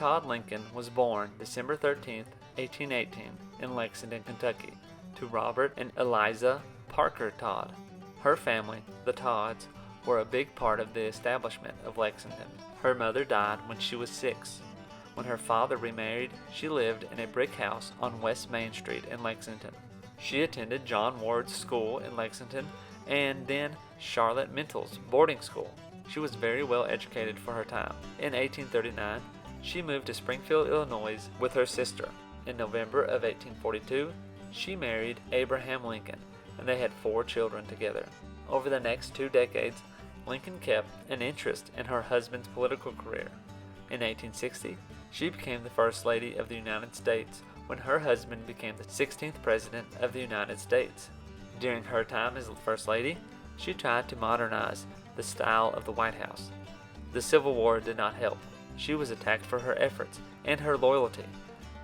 Todd Lincoln was born December 13, 1818, in Lexington, Kentucky, to Robert and Eliza Parker Todd. Her family, the Todds, were a big part of the establishment of Lexington. Her mother died when she was 6. When her father remarried, she lived in a brick house on West Main Street in Lexington. She attended John Ward's School in Lexington and then Charlotte Mental's boarding school. She was very well educated for her time. In 1839, she moved to Springfield, Illinois with her sister. In November of 1842, she married Abraham Lincoln, and they had 4 children together. Over the next 2 decades, Lincoln kept an interest in her husband's political career. In 1860, she became the First Lady of the United States when her husband became the 16th President of the United States. During her time as First Lady, she tried to modernize the style of the White House. The Civil War did not help. She was attacked for her efforts and her loyalty.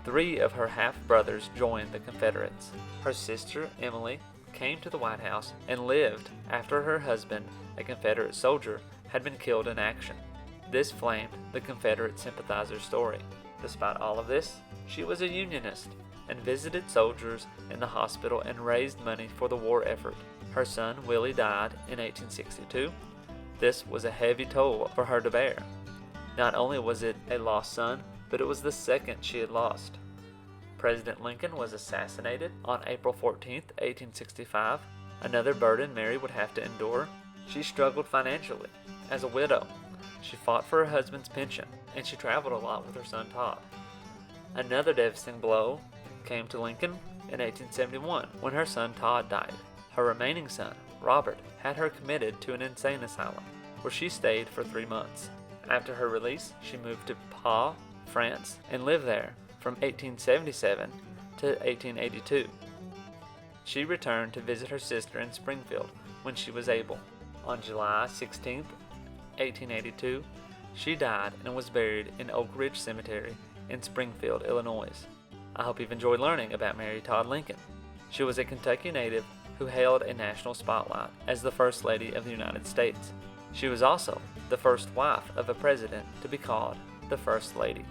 3 of her half-brothers joined the Confederates. Her sister, Emily, came to the White House and lived after her husband, a Confederate soldier, had been killed in action. This flamed the Confederate sympathizer's story. Despite all of this, she was a Unionist and visited soldiers in the hospital and raised money for the war effort. Her son, Willie, died in 1862. This was a heavy toll for her to bear. Not only was it a lost son, but it was the second she had lost. President Lincoln was assassinated on April 14, 1865. Another burden Mary would have to endure. She struggled financially. As a widow, she fought for her husband's pension, and she traveled a lot with her son Todd. Another devastating blow came to Lincoln in 1871 when her son Todd died. Her remaining son, Robert, had her committed to an insane asylum, where she stayed for 3 months. After her release, she moved to Pau, France, and lived there from 1877 to 1882. She returned to visit her sister in Springfield when she was able. On July 16, 1882, she died and was buried in Oak Ridge Cemetery in Springfield, Illinois. I hope you've enjoyed learning about Mary Todd Lincoln. She was a Kentucky native who held a national spotlight as the First Lady of the United States. She was also the first wife of a president to be called the First Lady.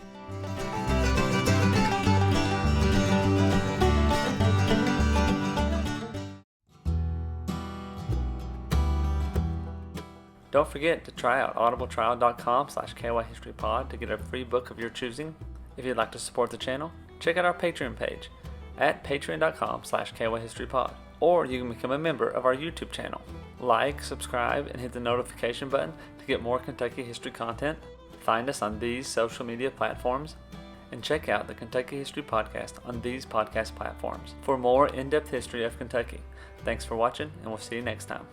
Don't forget to try out audibletrial.com/kyhistorypod to get a free book of your choosing. If you'd like to support the channel, check out our Patreon page at patreon.com/kyhistorypod, or you can become a member of our YouTube channel. Like, subscribe, and hit the notification button to get more Kentucky history content. Find us on these social media platforms, and check out the Kentucky History Podcast on these podcast platforms for more in-depth history of Kentucky. Thanks for watching, and we'll see you next time.